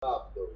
Up though.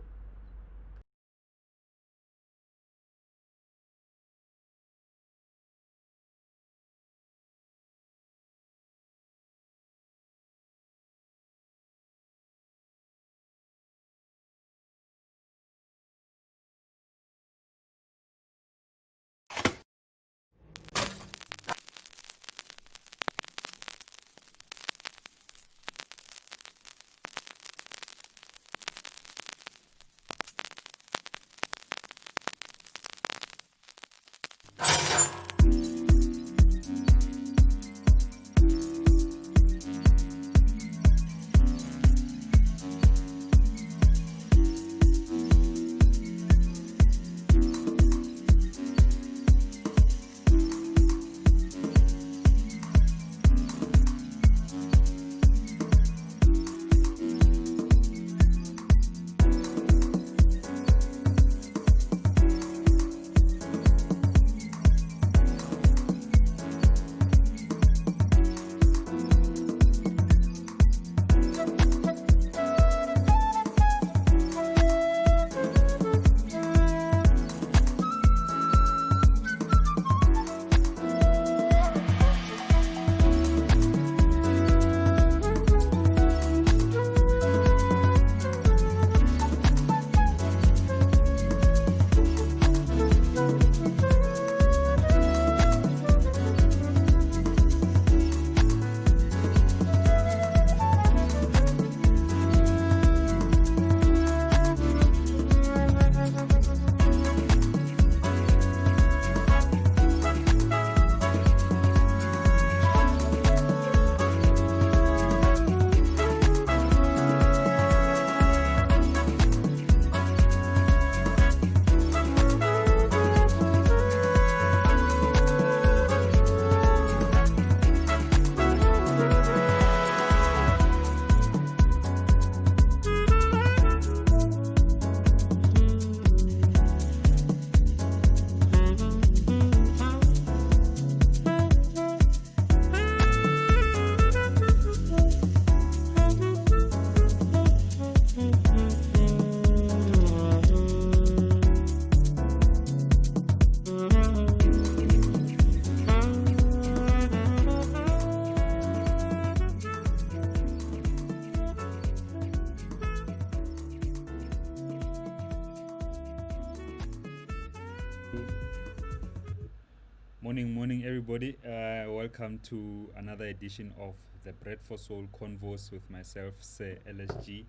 Morning, everybody. Welcome to another edition of the Bread for Soul Converse with myself, Sir LSG.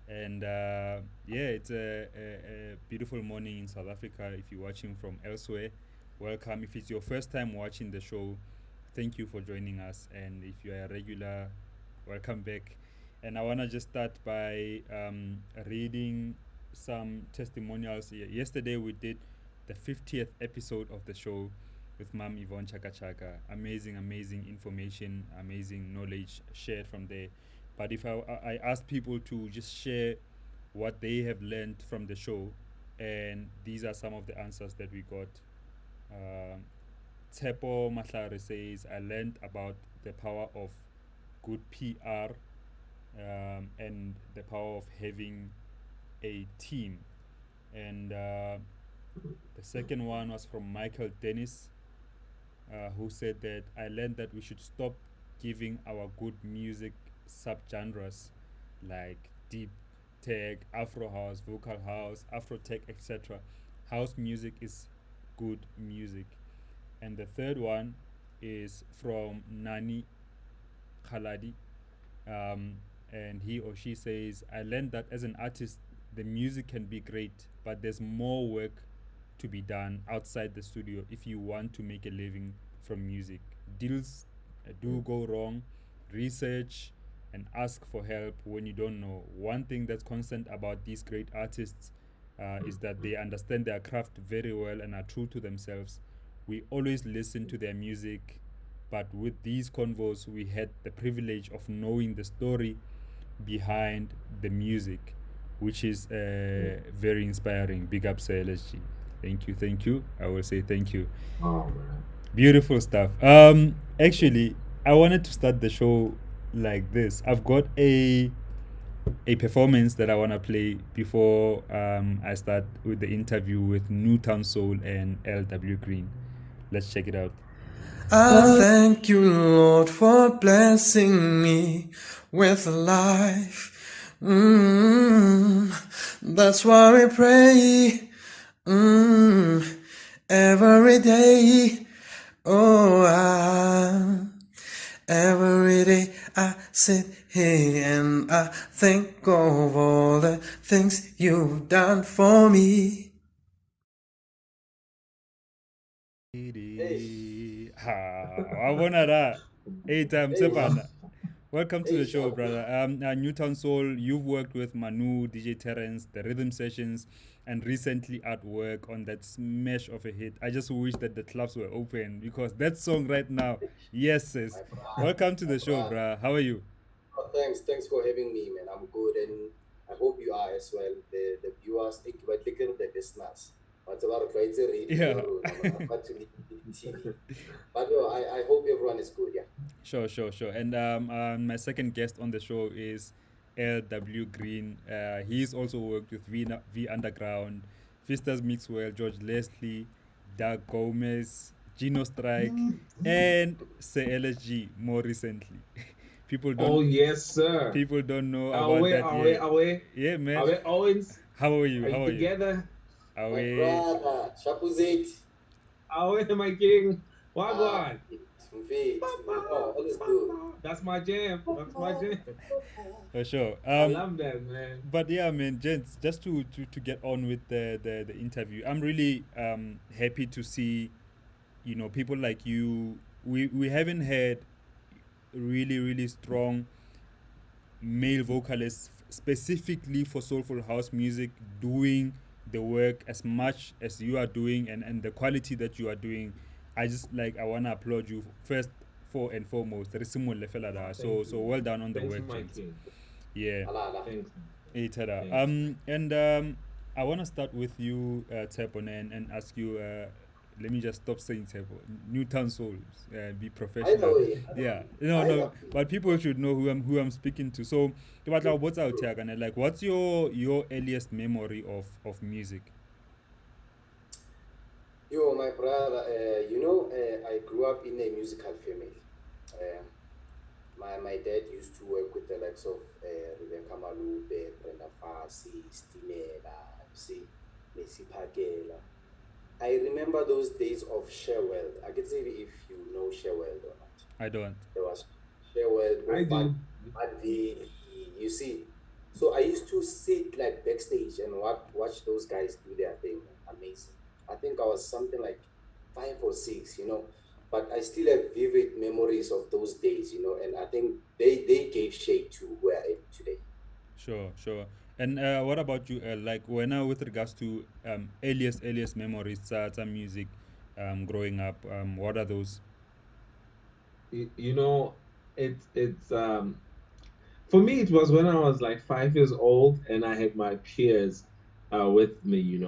And yeah, it's a beautiful morning in South Africa. If you're watching from elsewhere, welcome. If it's your first time watching the show, thank you for joining us. And if you're a regular, welcome back. And I want to just start by reading some testimonials. Yesterday, we did the 50th episode of the show with Mam Yvonne Chaka Chaka. Amazing information, amazing knowledge shared from there. But if I asked people to just share what they have learned from the show, and these are some of the answers that we got. Tepo Mahlare says, I learned about the power of good PR and the power of having a team. And the second one was from Michael Dennis, who said that I learned that we should stop giving our good music subgenres like deep tech, Afro house, vocal house, Afro tech, etc. House music is good music. And the third one is from Nani Khaladi, and he or she says, I learned that as an artist, the music can be great, but there's more work to be done outside the studio if you want to make a living from music. Deals do go wrong. Research and ask for help when you don't know. One thing that's constant about these great artists is that they understand their craft very well and are true to themselves. We always listen to their music, but with these convos, we had the privilege of knowing the story behind the music, which is very inspiring. Big up, Sir LSG. Thank you. I will say thank you. Oh man. Beautiful stuff. Actually, I wanted to start the show like this. I've got a a performance that I want to play before I start with the interview with NUTOWN Soul and LW Green. Let's check it out. I thank you, Lord, for blessing me with life. That's why we pray every day. Every day I sit here and I think of all the things you've done for me. Welcome to the show, brother. NUTOWN Soul, you've worked with Manu, DJ Terrence, the Rhythm Sessions, and recently at work on that smash of a hit. I just wish that the clubs were open because that song right now, yes, sis. Welcome to the show, bruh. How are you? Oh, thanks for having me, man. I'm good, and I hope you are as well. The viewers, the listeners. But a lot of guys are Yeah. radio, but to TV. But yo, I hope everyone is good. Yeah. Sure. And my second guest on the show is LW Green. He's also worked with V Underground, Fistas Mixwell, George Leslie, Doug Gomez, Gino Strike, and Sir LSG more recently. People don't. Oh yes, sir. People don't know Are about we? that Are yet. we? Are we? Yeah, man. Are we Owens? How are you? Are you together? Are My we? brother, Shapuzet. Are we, my king? Wagwan. All is good. That's my jam. That's my jam. For sure. I love that, man. But yeah, man, gents, just to get on with the interview, I'm really happy to see, people like you. We haven't had really strong male vocalists specifically for soulful house music doing the work as much as you are doing and the quality that you are doing. I want to applaud you first and foremost. So well done on the Thanks, work, my gents. king. Yeah. Thanks. Hey, Tada. Thanks. And I want to start with you, Tepon, and ask you. Let me just stop saying Tepo. NUTOWN Soul, be professional. Yeah, no. But people should know who I'm speaking to. So, what's out here, like, what's your earliest memory of music? Yo, my brother, I grew up in a musical family. My dad used to work with the likes of Rebecca Malube, Brenda Fassie, Stimela, Messi Pagela. I remember those days of Sherwell. I can say if you know Sherwell or not. I don't. There was Sherwell. I do. You see. So I used to sit like backstage and watch those guys do their thing. Amazing. I think I was something like 5 or 6, but I still have vivid memories of those days, and I think they gave shape to where I am today. Sure. And what about you? Like with regards to earliest memories, some music, growing up. What are those? It's for me it was when I was like 5 years old and I had my peers with me,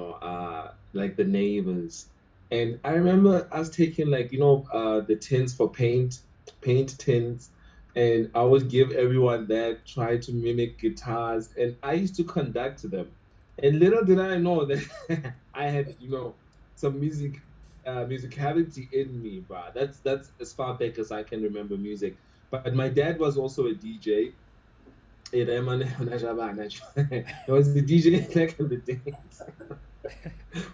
like the neighbors. And I remember us taking like, the tins for paint tins, and I would give everyone that, try to mimic guitars, and I used to conduct to them. And little did I know that I had, some musicality in me, bro. That's as far back as I can remember music. But my dad was also a DJ. He was the DJ back in the days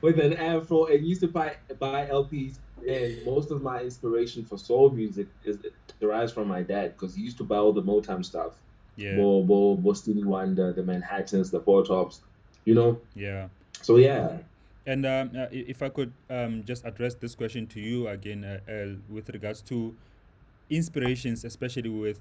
with an afro, and used to buy LPs. And most of my inspiration for soul music derives from my dad, because he used to buy all the Motown stuff. Yeah. Bo Stevie Wonder, the Manhattans, the Four Tops, Yeah. So yeah. And if I could just address this question to you again, with regards to inspirations, especially with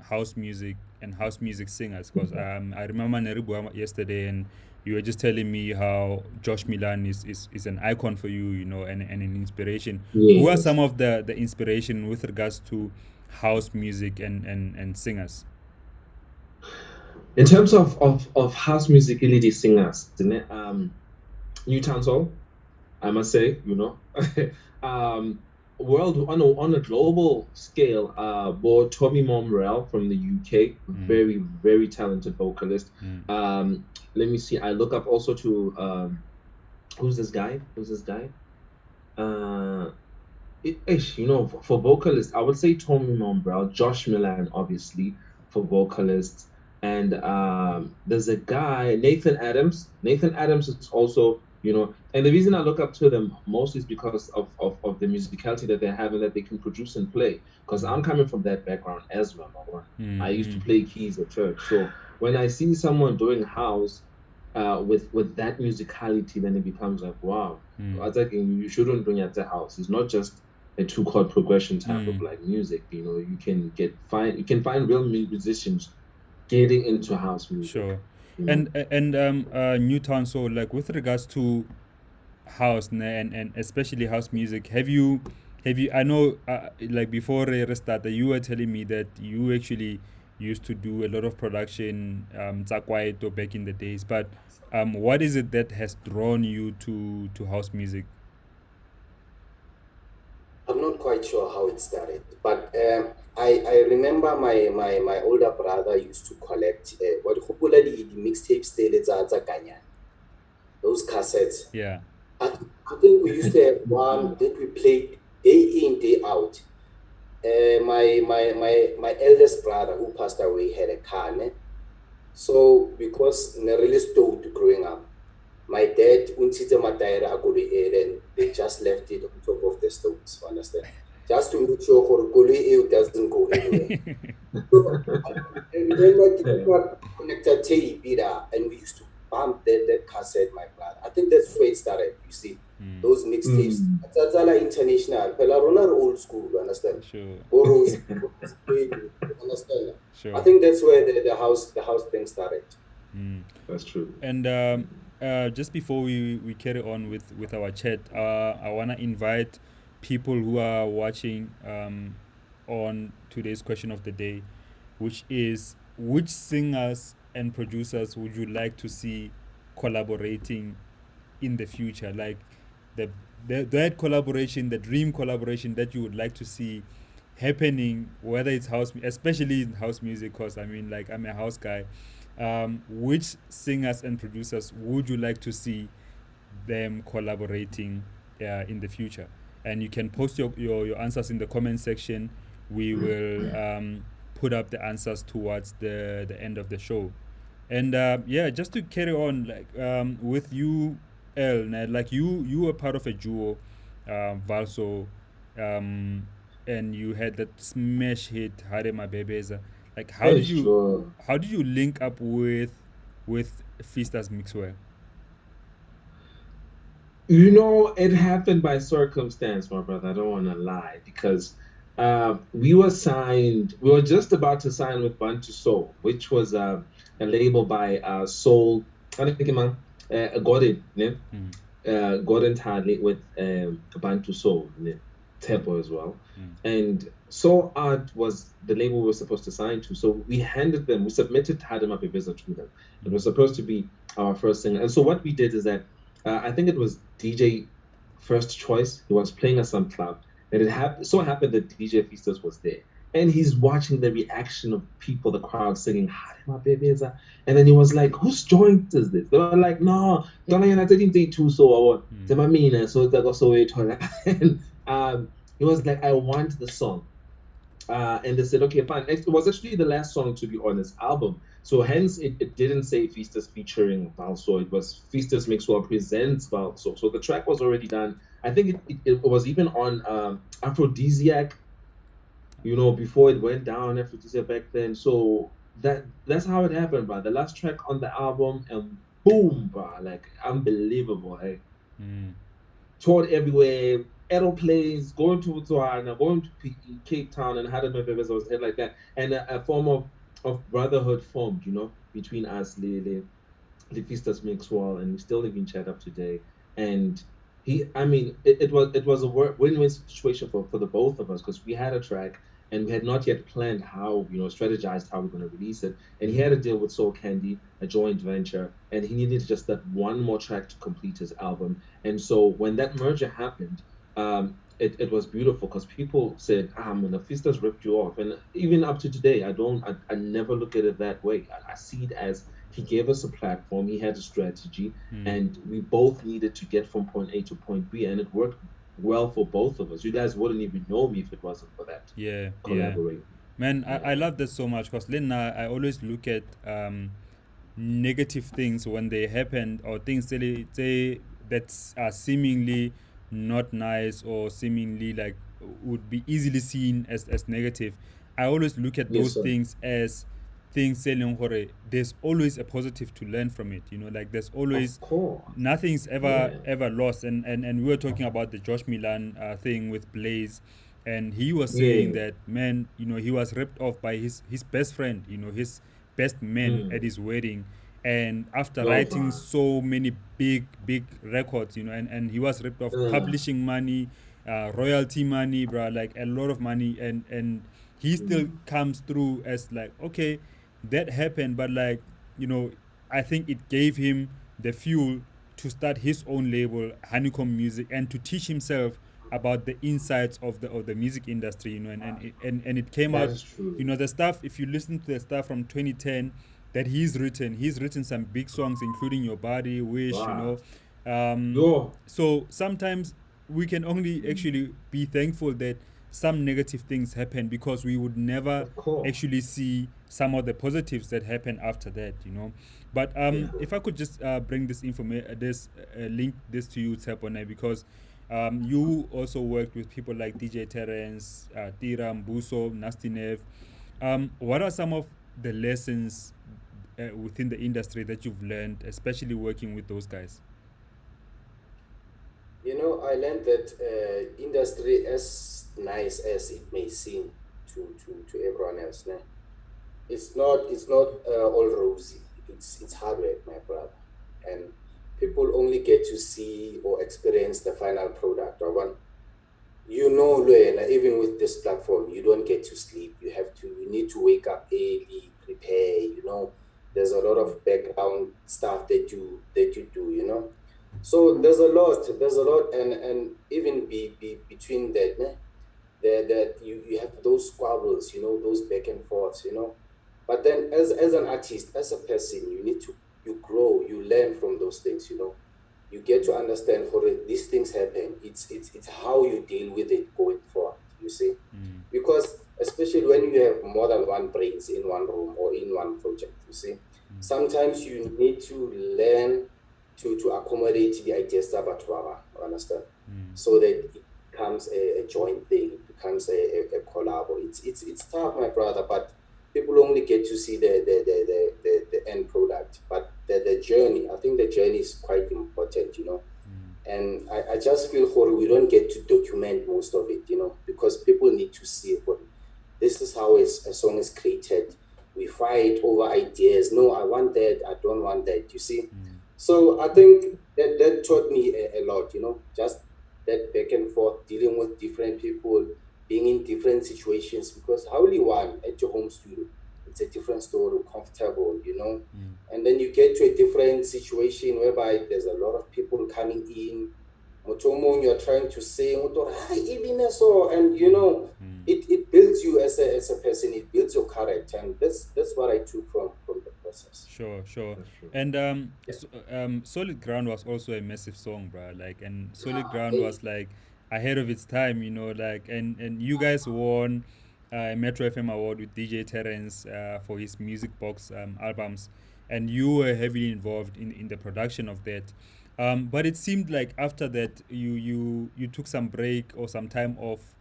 house music and house music singers, because I remember Neribua yesterday, and you were just telling me how Josh Milan is an icon for you, and an inspiration. Yes. Who are some of the inspiration with regards to house music and singers? In terms of house musicality singers, NUTOWN Soul, I must say, world on a global scale, Tommy Momrell from the UK, very talented vocalist. Mm. Let me see. I look up also to who's this guy? Who's this guy? Uh, for vocalists, I would say Tommy Mombrell, Josh Milan, obviously, for vocalists. And there's a guy, Nathan Adams. Nathan Adams is also, and the reason I look up to them mostly is because of the musicality that they have and that they can produce and play. Because I'm coming from that background as well. I used to play keys at church. So when I see someone doing house with that musicality, then it becomes like, wow. I was like, you shouldn't bring it to house. It's not just a two-chord progression type of like music. You can find real musicians getting into house music. Sure. You know, And Newtown, so like with regards to house and especially house music, have you I know like before we started you were telling me that you actually used to do a lot of production Tsakwaito back in the days, but what is it that has drawn you to house music? I'm not quite sure how it started, but I remember my older brother used to collect what popularly the mixtape style those cassettes. Yeah. I think we used to have one that we played day in, day out. My eldest brother who passed away had a car, ne? So because ne really stoked growing up, my dad untshitse mataere a koloi e, then they just left it on top of the stones, you understand? Just to make sure gore koloi e doesn't go anywhere. So I remember the connected tape and we used to bump that cassette, my brother. I think that's where it started, you see. Those mixtapes. That's all international. Pelarona are old school, you understand? Sure. Boros, you understand? Sure. I think that's where the house thing started. That's true. And just before we carry on with our chat, I want to invite people who are watching on today's question of the day, which is which singers and producers would you like to see collaborating in the future, like that collaboration, the dream collaboration that you would like to see happening, whether it's especially in house music, because I mean, like, I'm a house guy. Which singers and producers would you like to see them collaborating in the future? And you can post your answers in the comment section. We will put up the answers towards the end of the show. And yeah, just to carry on, like with you, El, like you were part of a duo, Valso, and you had that smash hit Hare My Bebeza. Like how Hey, did you sure. how did you link up with Fistas Mixwell? It happened by circumstance, my brother. I don't want to lie because we were just about to sign with Bantu Soul, which was a label by Soul, ano yun, man? Gordon, yeah? Gordon Tadley with Bantu Soul, yeah? Tepo as well. And Soul Art was the label we were supposed to sign to. So we submitted Hadema Beveza to them. It was supposed to be our first single. And so what we did is that I think it was DJ First Choice. He was playing at some club, and so happened that DJ Feasters was there, and he's watching the reaction of people, the crowd singing "Hadema Bebeza," and then he was like, "Whose joint is this?" They were like, "No, don't I didn't say too so I want so that was so it." And he was like, "I want the song." And they said, okay, fine. It was actually the last song to be on this album. So hence it didn't say Feasters featuring Valso. It was Feasters Mixwell presents Valso. So the track was already done. I think it was even on Aphrodisiac, before it went down, Aphrodisiac back then. So that's how it happened, bro. The last track on the album, and boom, bro. Like, unbelievable, hey. Toured everywhere, aeroplanes, going to Botswana, going to Cape Town, and had a was head like that, and a form of brotherhood formed, between us, the Fistas Mixwell, and we still even chat up today. And it was a win-win situation for the both of us because we had a track and we had not yet planned how, strategized how we're going to release it. And he had a deal with Soul Candy, a joint venture, and he needed just that one more track to complete his album. And so when that merger happened, it was beautiful because people said, ah, Mephisto's ripped you off. And even up to today, I never look at it that way. I see it as he gave us a platform, he had a strategy, Mm. and we both needed to get from point A to point B, and it worked well for both of us. You guys wouldn't even know me if it wasn't for that Yeah, yeah. collaboration. Man, I Yeah. love this so much because Lena, I always look at negative things when they happen, or things that are seemingly not nice, or seemingly like would be easily seen as negative. I always look at Yes, those sir. things as things selling hore. There's always a positive to learn from it, like there's Of always course. nothing's ever Yeah. ever lost. And we were talking about the Josh Milan thing with Blaze, and he was saying Yeah. that, man, he was ripped off by his best friend, his best man at Mm. his wedding. And after No, writing fine. so many big records, and he was ripped off Uh, publishing money, royalty money, bro, like a lot of money. And he still mm. comes through as like, okay, that happened, but like, you know I think it gave him the fuel to start his own label, Honeycomb Music, and to teach himself about the insights of the music industry. And it came That out, is true. the stuff. If you listen to the stuff from 2010 that he's written some big songs, including Your Body, Wish. Wow. Um, Yo. so sometimes we can only Mm. actually be thankful that some negative things happen, because we would never Of course. actually see some of the positives that happen after that. But Yeah. if I could just bring this information, link this to you, Tsepone, because you also worked with people like DJ Terence, Tira, Mbuso, Nasty Nev. What are some of the lessons within the industry that you've learned, especially working with those guys? I learned that industry, as nice as it may seem to everyone else, né? It's not all rosy. It's hard work, my brother, and people only get to see or experience the final product. Or one, Luena, even with this platform, you don't get to sleep. You need to wake up early, prepare. There's a lot of background stuff that you do. So there's a lot, and even between that, né? That you have those squabbles, those back and forths. But then, as an artist, as a person, you grow, you learn from those things. You get to understand how these things happen. It's how you deal with it going forward. You see, Mm. because especially when you have more than one brains in one room or in one project, you see, sometimes you need to learn to accommodate the ideas of Batwara, understand? Mm. So that it becomes a joint thing, it becomes a collab. It's tough, my brother, but people only get to see the end product. But the journey, I think the journey is quite important. And I just feel horrible we don't get to document most of it, because people need to see it. This is how a song is created. We fight over ideas. No, I want that. I don't want that. You see? So I think that taught me a lot, just that back and forth, dealing with different people, being in different situations. Because how only one at your home studio, it's a different story, comfortable. And then you get to a different situation whereby there's a lot of people coming in. Motomon, you're trying to say, "Hi, Ibine," so, and it builds you as a person. It builds your character, and that's what I took from the process. Sure, sure. That's true. And Yeah. Solid Ground was also a massive song, bro. Like, and Solid Ah, Ground hey. was like ahead of its time, like, and you guys won a Metro FM award with DJ Terence for his music box albums, and you were heavily involved in the production of that. But it seemed like after that you took some break or some time off,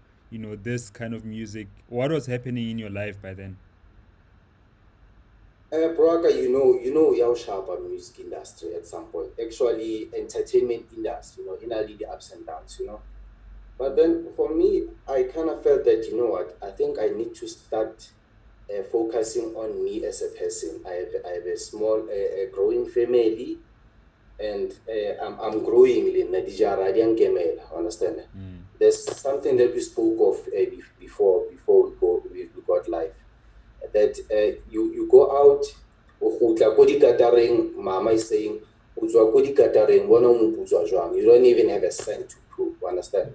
this kind of music. What was happening in your life by then? Braga, Yao Sharpa music industry at some point. Actually, entertainment industry, in all the ups and downs. But then for me, I kind of felt that, you know what, I think I need to start focusing on me as a person. I have a small, growing family, and I'm growing in Nadija Radian Gemel, understand? There's something that we spoke of before we got live, that you go out, o tla ko dikatareng, mama is saying, "O tswa ko dikatareng, bona o moputswa jwang." You don't even have a cent to prove, understand?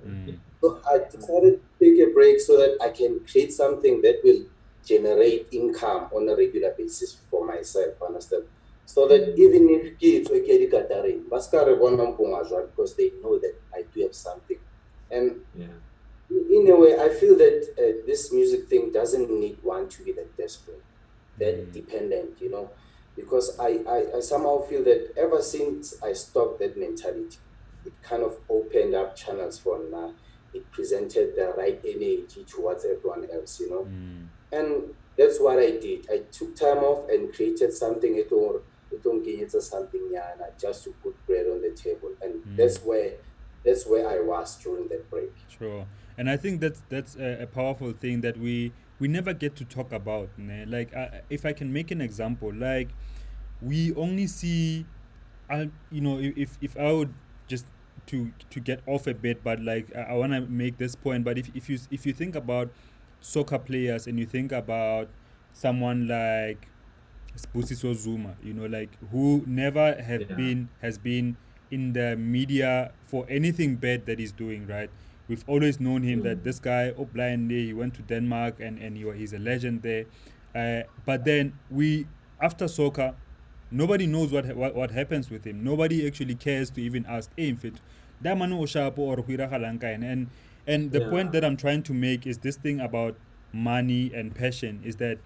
So I decided to take a break so that I can create something that will generate income on a regular basis for myself, understand? So that even if kids were getting gathering, because they know that I do have something. And Yeah. in a way, I feel that this music thing doesn't need one to be that desperate, that dependent, because I somehow feel that ever since I stopped that mentality, it kind of opened up channels for now. It presented the right energy towards everyone else. And that's what I did. I took time off and created something something yana, just to put bread on the table. And that's where I was during that break. Sure, and I think that's a powerful thing that we never get to talk about. Ne? Like, if I can make an example, like we only see, if I would just to get off a bit, but like I want to make this point. But if you think about soccer players and you think about someone like Spusiso Zuma, like who never have Yeah. been has been in the media for anything bad that he's doing, right? We've always known him that Mm. this guy, Blind, he went to Denmark and he's a legend there. But then after soccer, nobody knows what happens with him. Nobody actually cares to even ask, hey, in fact, that man o sharp or go diragalang ka ene?" And the point Yeah. that I'm trying to make is this thing about money and passion is that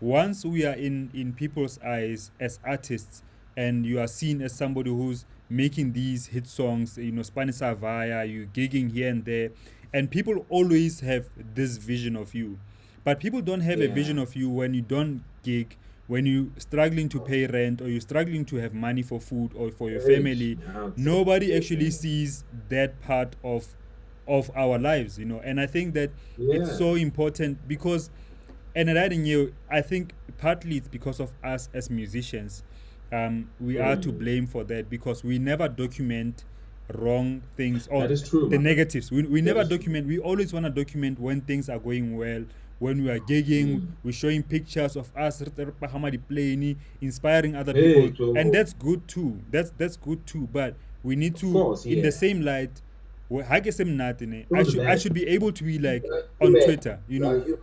once we are in people's eyes as artists and you are seen as somebody who's making these hit songs, Spanish Savaya, you gigging here and there, and people always have this vision of you. But people don't have a Yeah. vision of you when you don't gig, when you're struggling to pay rent or you're struggling to have money for food or for your Age. family. Now it's Nobody actually yeah. sees that part of our lives. And I think that it's Yeah. so important because, and writing you, I think partly it's because of us as musicians. We are to Mm. blame for that because we never document wrong things That or is true, the my brother. negatives. We That never is true. document. We always want to document when things are going well, when we are gigging, Mm. we're showing pictures of us playing, inspiring other Hey, people, and Jogo. that's good too. That's good too. But we need Of to, course, in the yeah. same light, I Throw the should bag. be able to be like You are on human. Twitter, You are human.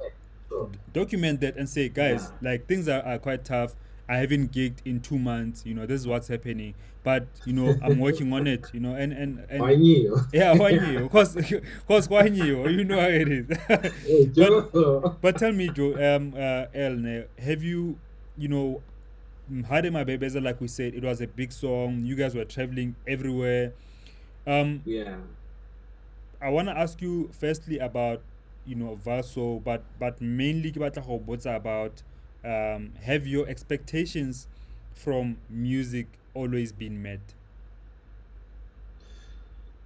So document that and say, Yeah. guys, like things are quite tough. I haven't gigged in 2 months. This is what's happening. But I'm working on it. I And knew. yeah, why you? Cause why you? You know how it is. Hey, but Joe. but tell me, Joe, El, have you, you know, Hade My Babies, like we said, it was a big song. You guys were traveling everywhere. Um, Yeah. I want to ask you firstly about Vaso, but mainly ke batla go botsa about have your expectations from music always been met?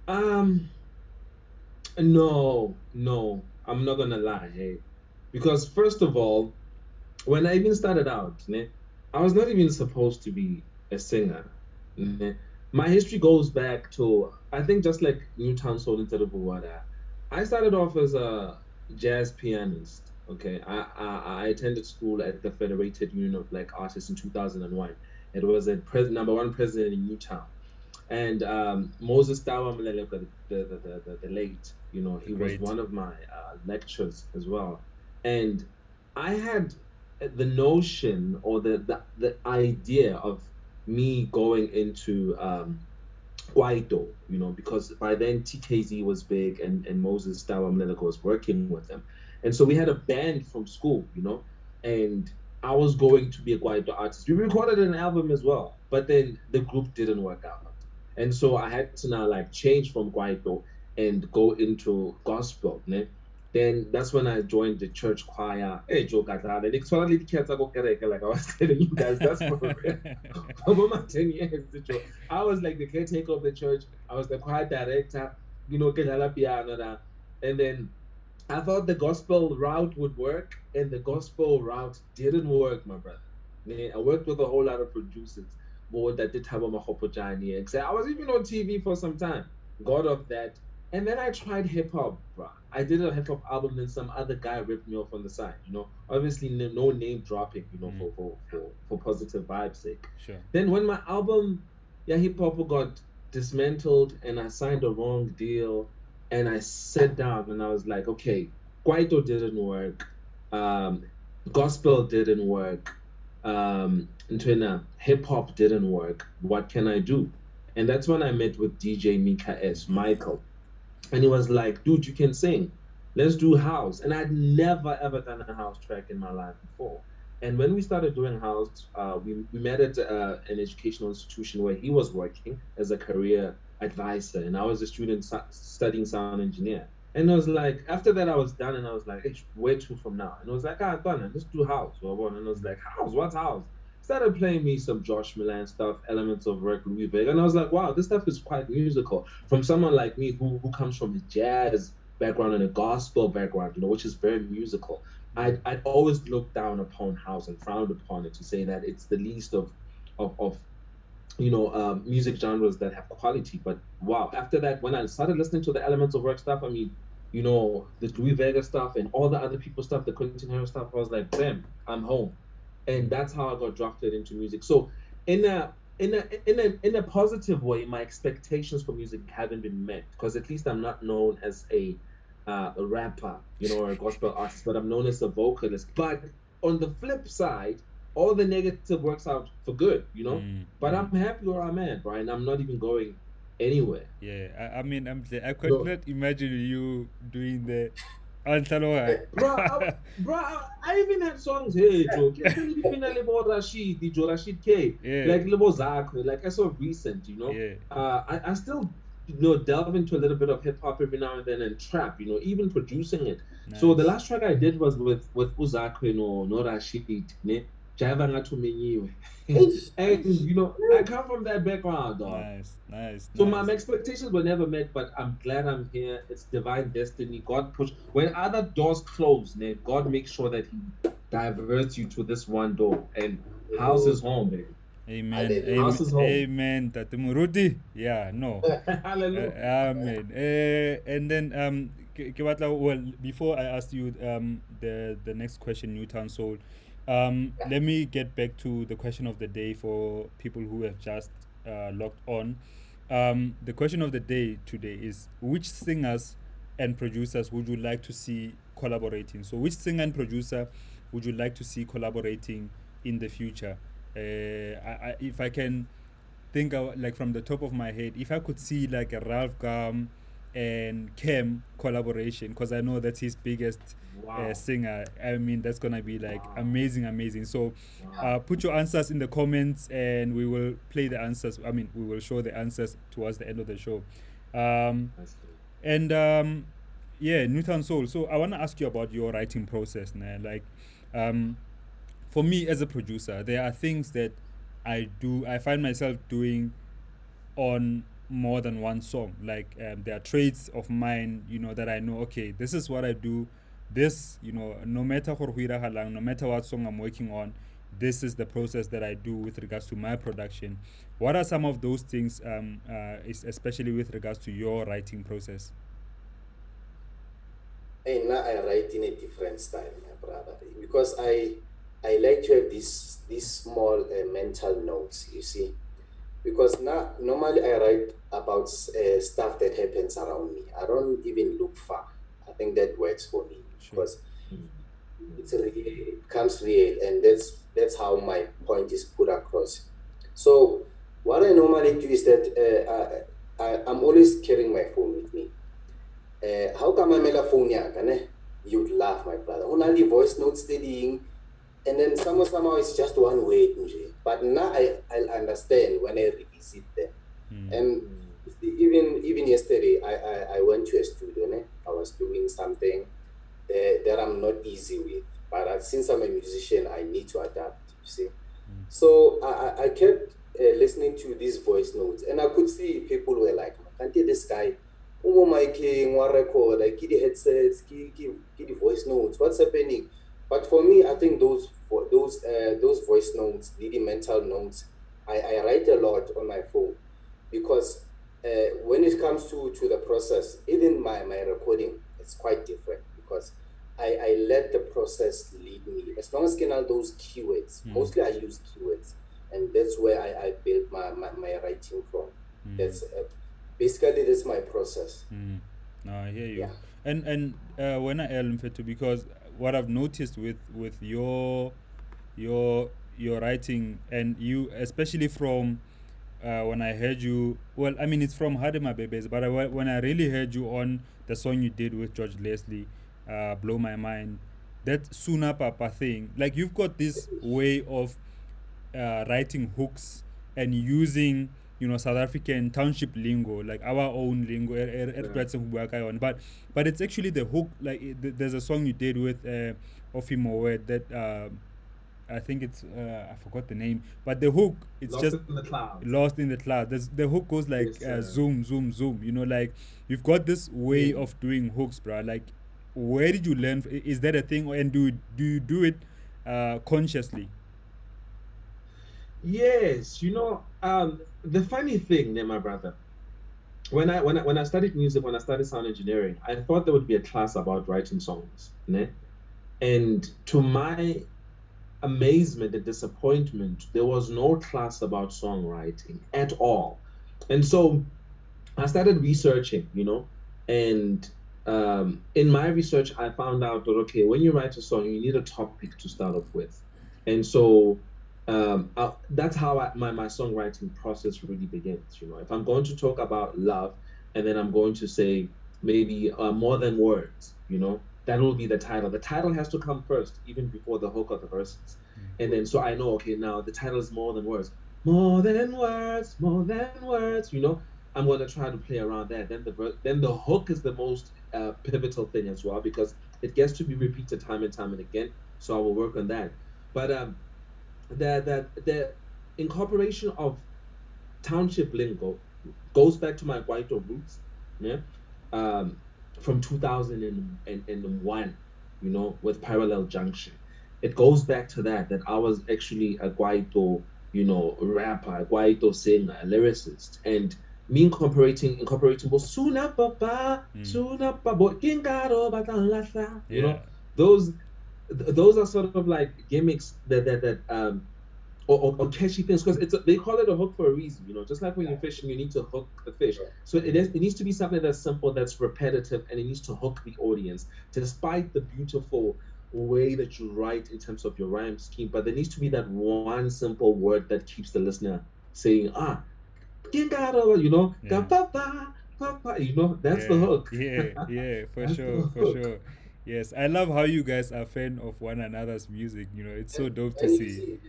Um, no, no. I'm not gonna lie, hey. Because first of all, when I even started out, ne, I was not even supposed to be a singer. Ne. My history goes back to, I think, just like Newtown Soul instead of Buwada. I started off as a jazz pianist. Okay, I attended school at the Federated Union of Black Artists in 2001. It was a number one president in Newtown. And Moses Tawa Mleleka, the late, The he was great. one of my lecturers as well. And I had the notion or the idea of me going into Kwaito, because by then TKZ was big and Moses Tawa Mleleka was working with them. And so we had a band from school, and I was going to be a Kwaito artist. We recorded an album as well, but then the group didn't work out. And so I had to now like change from Kwaito and go into gospel. Ne? Then that's when I joined the church choir. Hey, Joe Katana. Like I was telling you guys, that's for real. For about my 10 years, Joe. I was like the caretaker of the church. I was the choir director, Kedala piano. And then I thought the gospel route would work, and the gospel route didn't work, my brother. I worked with a whole lot of producers, but that did have a mahopojani. I was even on TV for some time. Got off that, and then I tried hip hop, bro. I did a hip hop album, and some other guy ripped me off on the side. Obviously no name dropping, Mm, for positive vibes sake. sure. Then when my album, yeah, hip hop got dismantled, and I signed a wrong deal, and I sat down and I was like, okay, Kwaito didn't work. Um, Gospel didn't work. Hip hop didn't work. What can I do? And that's when I met with DJ Mika S. Michael. And he was like, dude, you can sing. Let's do house. And I'd never ever done a house track in my life before. And when we started doing house, we met at an educational institution where he was working as a career advisor, and I was a student studying sound engineer. And it was like, after that, I was done, and I was like, hey, where to from now? And it was like, ah, done, let's do house. And I was like, house? What's house? Started playing me some Josh Milan stuff, elements of Rick Louis Vega, and I was like, wow, this stuff is quite musical. From someone like me who comes from a jazz background and a gospel background, which is very musical. I'd always looked down upon house and frowned upon it to say that it's the least of music genres that have quality. But wow, after that, when I started listening to the Elements of Work stuff, I mean, the Louis Vega stuff and all the other people stuff, the Quentin Harris stuff, I was like, bam, I'm home. And that's how I got drafted into music. So in a in a positive way, my expectations for music haven't been met because at least I'm not known as a rapper, or a gospel artist, but I'm known as a vocalist. But on the flip side, all the negative works out for good. But I'm happy where I'm at, Brian. I'm not even going anywhere. Yeah, I mean, I You could know, not imagine you doing the Antaloha. I even had songs. Hey, Joe, can you finally about Rashid, the Joe Rashid K, Yeah, like Lebo Zakwe, like I saw recent. yeah, I still delve into a little bit of hip hop every now and then and trap. Even producing it. So the nice. last track I did was with Uzakwe no Rashid ne Jaiva Ngatu Menyiwe. Eish, And eish. I come from that background, dog. Nice, nice, So my, nice. my expectations were never met, but I'm glad I'm here. It's divine destiny. God push when other doors close, man, God makes sure that He diverts you to this one door. And house is home, baby. Amen, Hallelujah. House amen, is home. amen. Tatemuruti. Yeah, no. Hallelujah. Amen. And then well, before I ask you the next question, Newtown Soul, let me get back to the question of the day for people who have just logged on. The question of the day today is: which singers and producers would you like to see collaborating? So, which singer and producer would you like to see collaborating in the future? If I can think like from the top of my head, if I could see like a Ralph Gum and Kem collaboration, because I know that's his biggest Wow. singer. I mean, that's gonna be like Wow. amazing, amazing. So, Wow. put your answers in the comments, and we will play the answers. I mean, we will show the answers towards the end of the show. Um, That's good. and yeah, Newton Soul. So I want to ask you about your writing process, nah? Like, um, for me as a producer, there are things that I find myself doing on more than one song. Like, there are traits of mine, that I know, okay, this is what I do. This, no matter no matter what song I'm working on, this is the process that I do with regards to my production. What are some of those things, especially with regards to your writing process? And now I write in a different style, my brother, because I like to have these small mental notes. You see, because now normally I write about stuff that happens around me. I don't even look far. I think that works for me Sure. because Mm, it's real, it becomes real, and that's how my point is put across. So what I normally do is that I'm always carrying my phone with me. How come I'm a phone yaka, ne? You'd laugh, my brother. Only voice notes studying, and then somehow it's just one way, nje. But now I'll understand when I revisit them. Mm. And mm, you see, even yesterday, I went to a studio, ne? I was doing something that I'm not easy with. But since I'm a musician, I need to adapt. You see, so I kept listening to these voice notes, and I could see people were like, "Can't this guy? Umo miking, one record, like the headsets, the voice notes. What's happening?" But for me, I think those voice notes, the mental notes, I write a lot on my phone because when it comes to the process, even my recording, it's quite different because I let the process lead me. As long as I can know those keywords, Mm. mostly I use keywords, and that's where I build my writing from. Mm. That's basically that's my process. Mm. No, I hear you. Yeah. And when I Mfetu, because what I've noticed with your your writing, and you especially from when I heard you, well, I mean it's from Hadema Bebes, but when I really heard you on the song you did with George Leslie, Blow My Mind, that Sooner Papa thing, like you've got this way of writing hooks and using, you know, South African township lingo, like our own lingo, but it's actually the hook. Like there's a song you did with Ofimo that I think it's I forgot the name, but the hook, it's Lost just in the clouds. lost in the cloud. The hook goes like Yes, sir. zoom, zoom, zoom. You know, like you've got this way Mm. of doing hooks, bro. Like, where did you learn? Is that a thing, and do you do it consciously? Yes, the funny thing, my brother, when I studied music, when I studied sound engineering, I thought there would be a class about writing songs, né? And to my amazement and disappointment, there was no class about songwriting at all. And so I started researching, and in my research, I found out that, okay, when you write a song, you need a topic to start off with. And so that's how my songwriting process really begins. If I'm going to talk about love, and then I'm going to say maybe more than words, that will be the title. The title has to come first, even before the hook or the verses. And then so I know, okay, now the title is more than words. More than words, more than words, I'm going to try to play around that. Then the hook is the most pivotal thing as well, because it gets to be repeated time and time and again. So I will work on that. But the incorporation of township lingo goes back to my Kwaito roots, yeah, um, from 2001, with Parallel Junction. It goes back to that I was actually a Kwaito, rapper, a Kwaito singer, a lyricist, and me incorporating both Suna Papa, Mm. Suna Papa, Kingaro Batalasa, Yeah. those those are sort of like gimmicks or catchy things, because they call it a hook for a reason. Just like when you're fishing, you need to hook the fish. So it needs to be something that's simple, that's repetitive, and it needs to hook the audience, despite the beautiful way that you write in terms of your rhyme scheme. But there needs to be that one simple word that keeps the listener saying, Gingaro, Yeah. papa, papa, that's the Yeah, hook. yeah, yeah, for That's sure, the for hook. sure. Yes, I love how you guys are fan of one another's music. You know, it's so dope to And you see. see,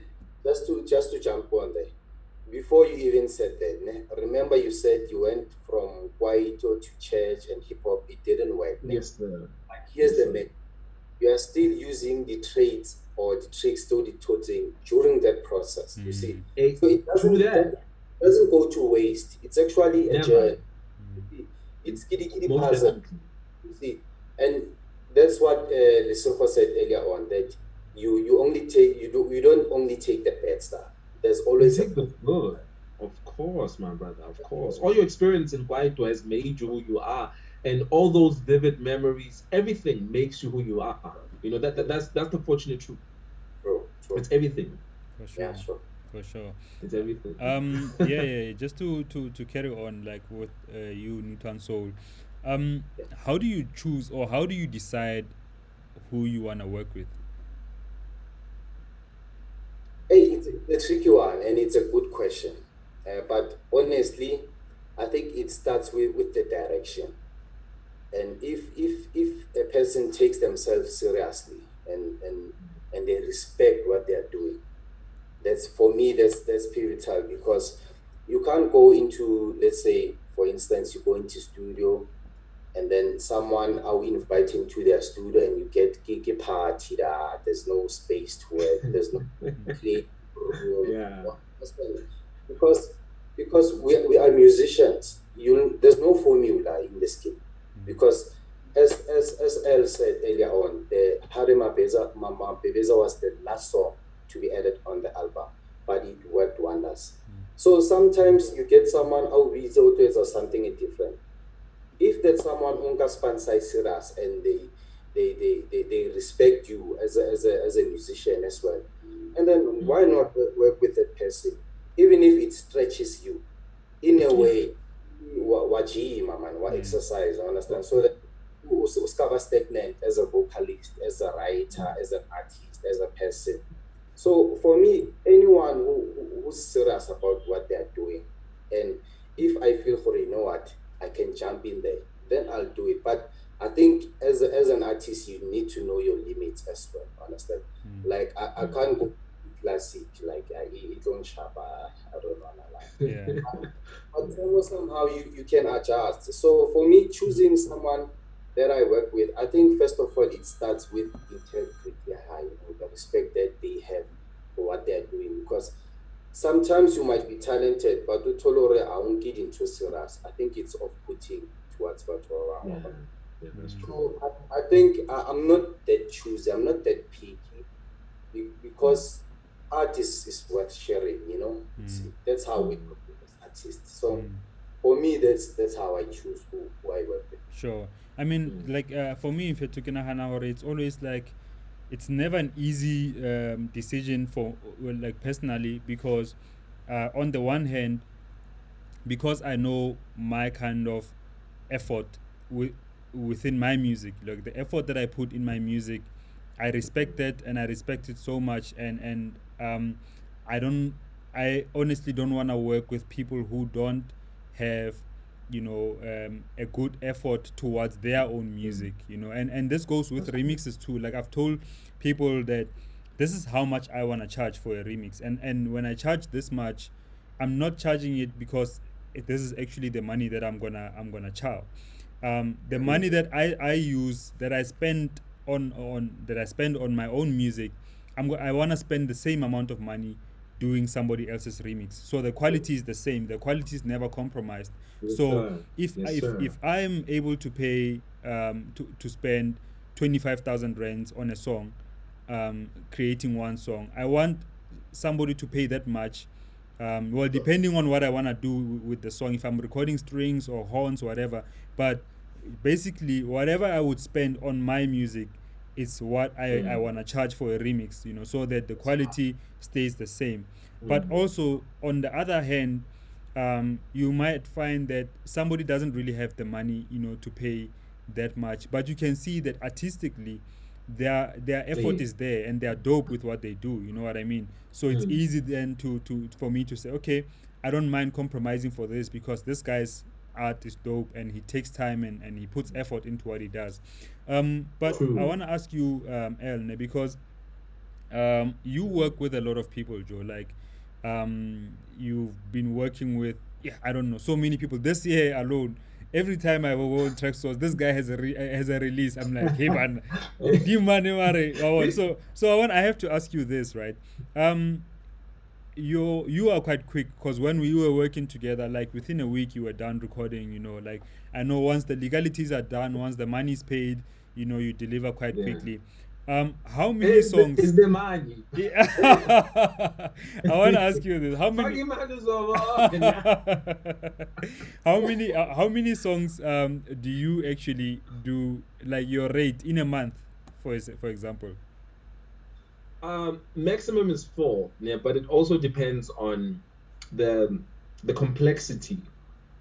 just to jump on there, before you even said that, remember you said you went from Kwaito to church and hip hop, it didn't work. Yes, sir. Like, here's Yes, the sir. method. You are still using the traits or the tricks to the toting during that process. You see, Mm, so it True doesn't go to waste. It's actually a Never. journey. You see, it's kitty kitty Most puzzle. definitely. You see, and that's what Lesotho said earlier on, that you don't only take the bad stuff. There's You always a take the good. good. Of course, my brother, of course. All your experience in Kwaito has made you who you are. And all those vivid memories, everything makes you who you are. That's the fortunate truth. True. It's everything. for Yeah, sure, sure. for sure. It's everything. Yeah, yeah, yeah. Just to carry on, like with you, NUTOWN Soul. Um, Yeah. how do you choose, or how do you decide who you wanna work with? Hey, it's a tricky one, and it's a good question. But honestly, I think it starts with the direction. And if a person takes themselves seriously, and they respect what they are doing, that's, for me, that's pivotal, because you can't go into, let's say, for instance, you go into studio, and then someone, I'll invite him to their studio, and you get gigi party that there's no space to work, there's no create room, Yeah. because we are musicians. There's no formula in the skill, because as El said earlier on, the Harima Beza Mama Bebeza was the last song to be added on the album, but it worked wonders. So sometimes you get someone out or something different. If there's someone who can sponsor serious, and they respect you as a musician as well, and then why not work with that person, even if it stretches you in a Yeah. way, what gym, man, what Mm. exercise, I understand. So that uscover stagnant as a vocalist, as a writer, as an artist, as a person. So for me, anyone who's serious about what they're doing, and if I feel for, you know what, I can jump in there, then I'll do it. But I think as an artist, you need to know your limits as well. Understand? Mm. Like I can't go classic, like it don't sharp. I don't know, like. Yeah. But somehow you can adjust. So for me, choosing someone that I work with, I think first of all it starts with integrity, the respect that they have for what they are doing. Because sometimes you might be talented, but to tolerate I won't get into serious. I think it's off-putting towards what Yeah, we're. yeah, that's Mm. true. So I think I'm not that choosy. I'm not that picky Mm, because art is worth sharing. Mm. That's how we mm, grow as artists. So Mm. for me, that's how I choose who I work with. Sure. I mean, mm, like for me, if you're talking Hana, it's always like it's never an easy decision for well, like personally because on the one hand, because I know my kind of effort wi- within my music, like the effort that I put in my music, I respect mm, that and I respect it so much, and I don't, I honestly don't want to work with people who don't have, a good effort towards their own mm. music, and this goes with That's true. remixes too. Like I've told people that this is how much I want to charge for a remix, and when I charge this much, I'm not charging it because this is actually the money that I'm gonna charge. The money Mm, that I use that I spend on my own music, I want to spend the same amount of money doing somebody else's remix. So the quality is the same. The quality is never compromised. yes, So sir. if Yes, if sir. if I'm able to pay to spend 25,000 rands on a song, creating one song, I want somebody to pay that much. Well, depending on what I want to do with the song, if I'm recording strings or horns or whatever, but basically whatever I would spend on my music is what I Mm, want to charge for a remix, so that the quality stays the same. But mm, also on the other hand, you might find that somebody doesn't really have the money, to pay that much, but you can see that artistically their effort yeah. is there and they're dope with what they do, you know what I mean? So it's Mm, easy then to for me to say, okay, I don't mind compromising for this because this guy's art is dope and he takes time and he puts effort into what he does. But I true. want to ask you, Elne, because you Mm, work with a lot of people, Joe. Like, you've been working with, yeah, I don't know, so many people. This year alone, every time I go on track stores, this guy has a release. I'm like, hey man, di mane mare. So I have to ask you this, right? Um, you are quite quick because when we were working together, like within a week, you were done recording. Like I know once the legalities are done, once the money's paid, you deliver quite yeah. quickly. How many songs? It's the money. Yeah. I want to ask you this: how many? Fucking man is over. how many songs do you actually do, like your rate in a month, for example? Maximum is four, yeah, but it also depends on the the complexity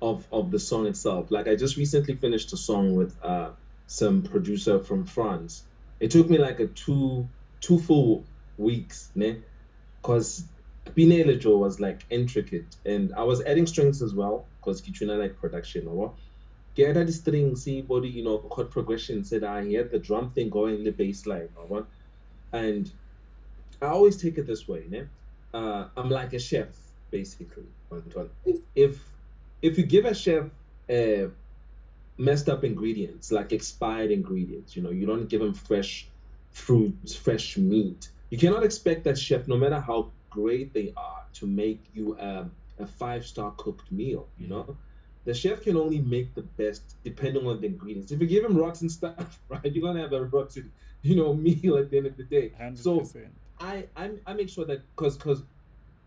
of the song itself. Like I just recently finished a song with some producer from France. It took me like a two full weeks, ne? Because Pinelejo was like intricate, and I was adding strings as well because Kichuna like production or what. Get the strings, see body, chord progression. Said I had the drum thing going in the bass line or what, and I always take it this way, né? I'm like a chef, basically. Antoine. If if you give a chef uh, messed up ingredients, like expired ingredients, you don't give him fresh fruits, fresh meat. You cannot expect that chef, no matter how great they are, to make you a five-star cooked meal. Mm, The chef can only make the best depending on the ingredients. If you give him rotten stuff, right, you're gonna have a rotten, meal at the end of the day. hundred So percent. I make sure that because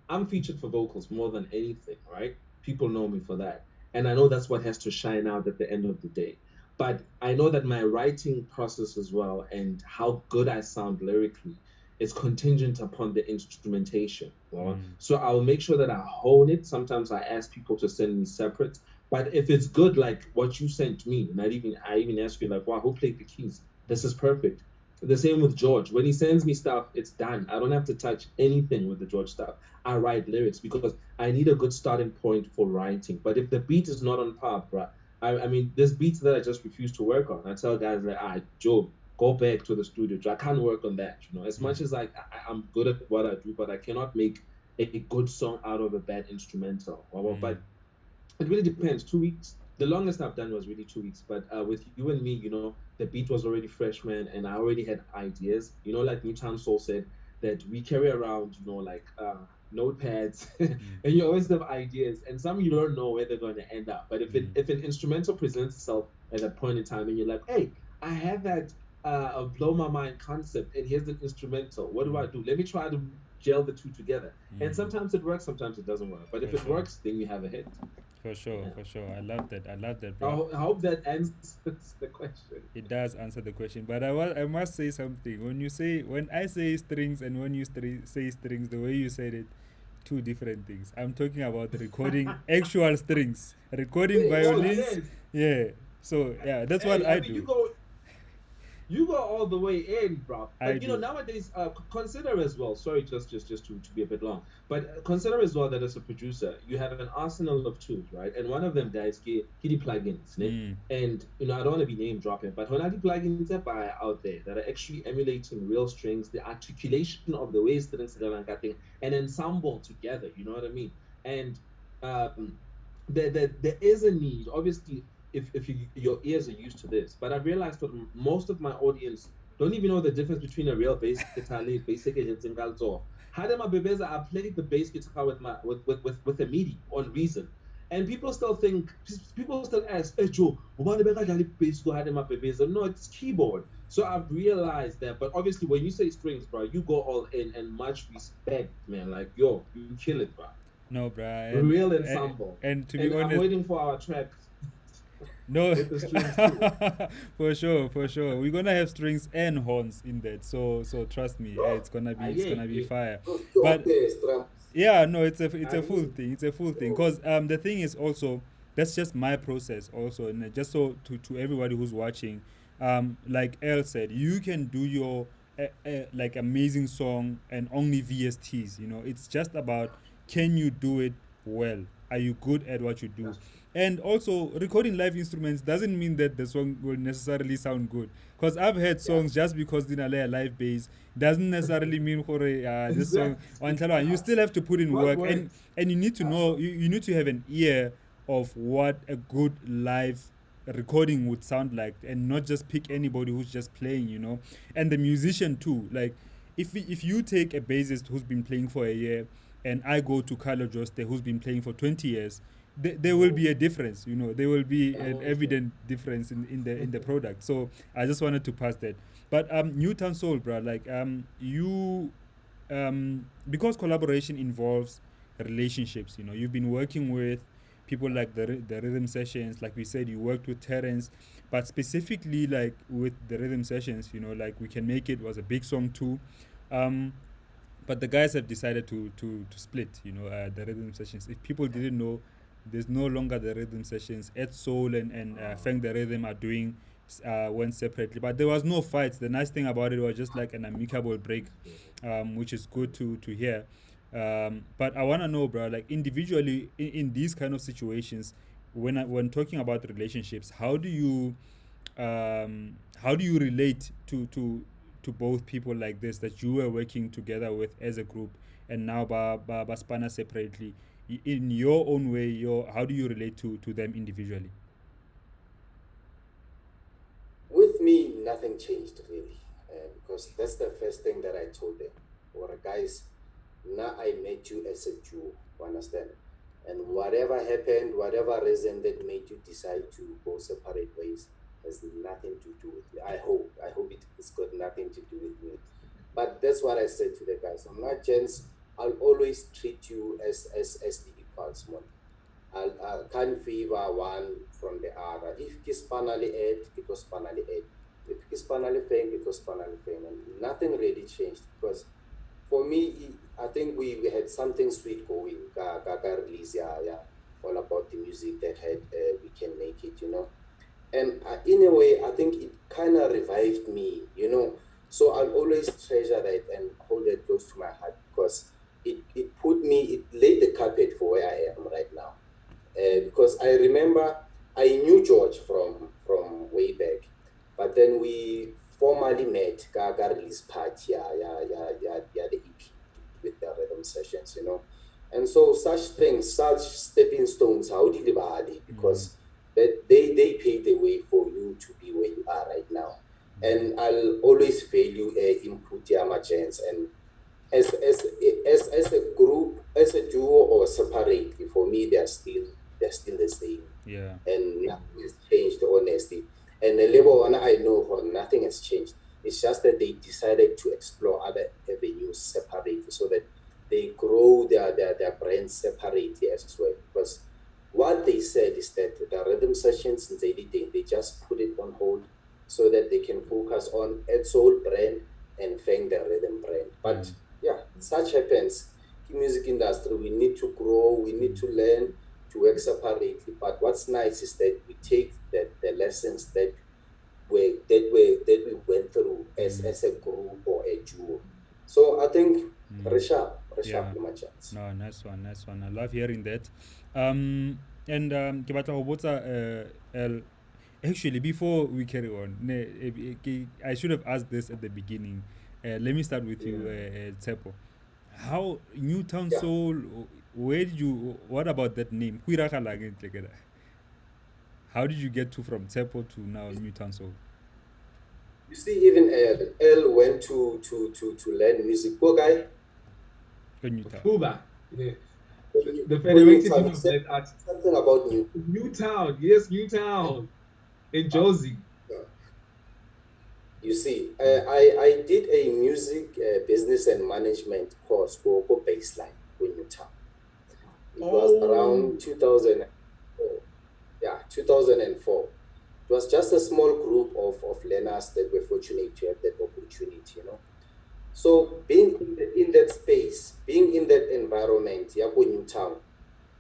I'm featured for vocals more than anything, right? People know me for that. And I know that's what has to shine out at the end of the day. But I know that my writing process as well and how good I sound lyrically is contingent upon the instrumentation. Well, Mm, so I'll make sure that I hone it. Sometimes I ask people to send me separate, But if it's good, like what you sent me, and I even asked you like, wow, who played the keys? This is perfect. The same with George. When he sends me stuff, it's done. I don't have to touch anything with the George stuff. I write lyrics because I need a good starting point for writing. But if the beat is not on par, bruh, I mean, there's beats that I just refuse to work on. I tell guys like, Joe, go back to the studio. I can't work on that. As much as I'm good at what I do, but I cannot make a good song out of a bad instrumental. Mm, But it really depends. 2 weeks. The longest I've done was really 2 weeks. But with you and me, the beat was already fresh, man, and I already had ideas. Like Newtown Soul said, that we carry around, like notepads, mm, and you always have ideas, and some you don't know where they're going to end up. But if it mm, if an instrumental presents itself at that point in time, and you're like, hey, I have that blow my mind concept, and here's the instrumental. What do mm, I do? Let me try to gel the two together. And mm. sometimes it works, sometimes it doesn't work. But if For it sure. works, then you have a hit. For sure, Yeah. for sure. I love that. I love that, I, bro. I hope that answers the question. It does answer the question, but I must say something. When I say strings and when you say strings, the way you said it, two different things. I'm talking about the recording actual strings, recording Yes. Oh violins. yes. Yeah. So yeah, that's what Hey, I I mean, you do. go You go all the way in, bro. I But do. nowadays, consider as well. Sorry, just to be a bit long, but consider as well that as a producer, you have an arsenal of tools, right? And one of them, guys, key plugins, ne? Mm, And I don't want to be name dropping, but when I do plugins that are out there that are actually emulating real strings, the articulation of the way strings are getting an ensemble together. You know what I mean? And um, there is a need, obviously, if your ears are used to this. But I've realized that most of my audience don't even know the difference between a real bass guitar lead, basic and single toe. Hadema Bebeza, I played the bass guitar with a MIDI on Reason. And people still ask, hey Joe, why the bass go Hadema Bebeza? No, it's keyboard. So I've realized that. But obviously, when you say strings, bro, you go all in, and much respect, man. Like, yo, you kill it, bro. no, bruh, Real and ensemble. and to be And I'm honest, waiting for our track no, with the strings too. for sure, for sure. We're gonna have strings and horns in that. So trust me, Oh, it's Yeah, gonna be yeah. fire. But okay, Stram. yeah, no, it's I a full mean, thing. It's a full thing. Cause the thing is also that's just my process also, and just so to everybody who's watching, like El said, you can do your like amazing song and only VSTs. It's just about can you do it well? Are you good at what you do? that's true. And also, recording live instruments doesn't mean that the song will necessarily sound good. Because I've heard Yeah. songs just because they are live bass doesn't necessarily mean for this song. Exactly. You still have to put in What work, works? and you need to That's know all. you need to have an ear of what a good live recording would sound like, and not just pick anybody who's just playing. And the musician too. Like if you take a bassist who's been playing for a year, and I go to Carlo Joste who's been playing for 20 years, there will be a difference. There will be an Mhm. evident difference in the product. So I just wanted to pass that. But Newtown Soul, bro, like you because collaboration involves relationships. You've been working with people like the rhythm sessions. Like we said, you worked with Terence, but specifically like with the rhythm sessions, like We Can Make It was a big song too. um but the guys have decided to split, the rhythm sessions. If people didn't know, there's no longer the rhythm sessions. Ed Soul and Fang the Rhythm are doing went separately, but there was no fights. The nice thing about it was just like an amicable break, That's good. which is good to hear. But I want to know, bro, like individually in these kind of situations, when talking about relationships, how do you relate to both people like this that you were working together with as a group, and now ba spana separately? In your own way, how do you relate to them individually? With me, nothing changed really, because that's the first thing that I told them. Or guys, now I met you as a Jew, you understand? And whatever happened, whatever reason that made you decide to go separate ways, has nothing to do with me. I hope it's got nothing to do with me. But that's what I said to the guys. I'm not gents. I'll always treat you as the equals, man. I can't favor one from the other. If it's panally eight, it was panally eight. If it's panally fang, it was panally fang. And nothing really changed because for me, I think we had something sweet going. Gaga release, yeah, yeah. all about the music that had We Can Make It, and in a way, I think it kind of revived me, So I'll always treasure that and hold it close to my heart because it laid the carpet for where I am right now. Because I remember I knew George from way back, but then we formally met Gaga release party, yeah, the EP with the rhythm sessions, And so such things, such stepping stones, how did you because that they paved the way for you to be where you are right now. And I'll always value input, yeah, my chance. And as a group, as a duo or separately, for me they're still the same, Yeah. and nothing has changed, honestly. And the label one I know for nothing has changed. It's just that they decided to explore other avenues separately so that they grow their brands separately as well. Because what they said is that the rhythm sessions in editing, they just put it on hold so that they can focus on its soul brand and thank the rhythm brand. But yeah, such happens. In music industry, we need to grow, we need to learn to work separately. But what's nice is that we take the lessons that we went through as a group or a duo. So I think Yeah. Rishab Lumachans. No, nice one. I love hearing that. And ke batla go botsa, L, actually, before we carry on, I should have asked this at the beginning. Let me start with you, Yeah. Tsepo. How Newtown Yeah. Soul? Where did you? What about that name? How did you get to from Tsepo to now Newtown Soul? You see, even L went to learn music. Poor guy, Newtown. FUBA, yeah. The when you Federated tell Union of Black Artists. something about new. Newtown, yes, Newtown in Josie. You see, I did a music business and management course for Baseline in Utah. It was Oh, around 2004. Yeah, 2004. It was just a small group of learners that were fortunate to have that opportunity. So being in that space, being in that environment, Yako Newtown,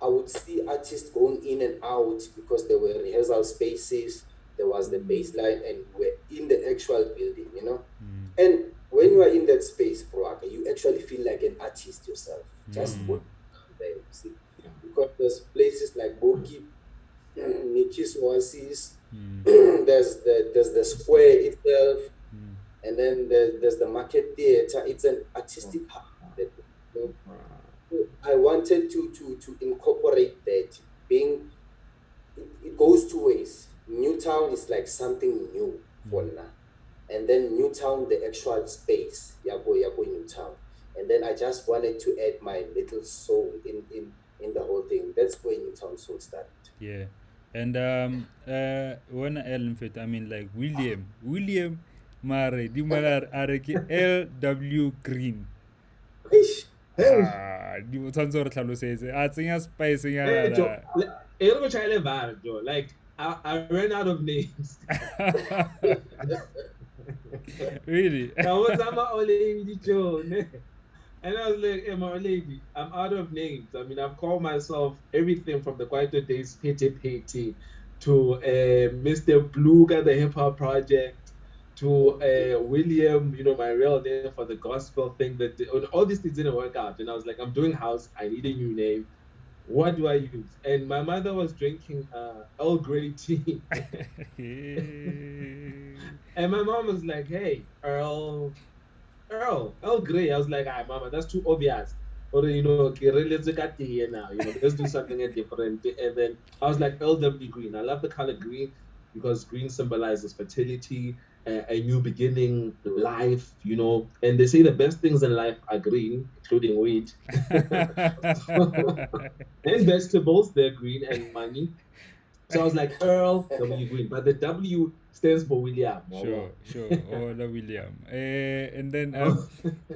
I would see artists going in and out because there were rehearsal spaces, there was the baseline, and we were in the actual building. And when you are in that space, Proaka, you actually feel like an artist yourself. Just when you there, you see. yeah. Because there's places like Boki, Nikis Oasis, there's the square itself, and then there's the market theater. It's an artistic hub. You know, I wanted to incorporate that. It goes two ways. Newtown is like something new for now, and then Newtown, the actual space, Yabo Newtown, and then I just wanted to add my little soul in the whole thing. That's where Newtown Soul started. Yeah. And when Ellen fit, I mean like William Mare, di malar areke LW Green. Eish, Hey, Di mo tshwanetse gore tlhalosetse. A tsenya spice hey, Joe. nyana. Joe. Like, I ran out of names. Really? Now, what's my old lady, Joe? And I was like, hey, my lady, I'm out of names. I mean, I've called myself everything from the Kwaito Days, Pete Pete, to Mr. Bluga, the Hip Hop Project, to William, my real name for the gospel thing. All these things didn't work out. And I was like, I'm doing house. I need a new name. What do I use? And my mother was drinking Earl Grey tea. And my mom was like, hey, Earl Grey. I was like, ah, mama, that's too obvious. Or, okay, let's look at the here now. Let's do something different. And then I was like, LW Green. I love the color green because green symbolizes fertility, a new beginning, life. And they say the best things in life are green, including weed. And vegetables, they're green, and money. So I was like, Earl W. Green. But the W stands for William. Sure. Oh, la William. And then Oh.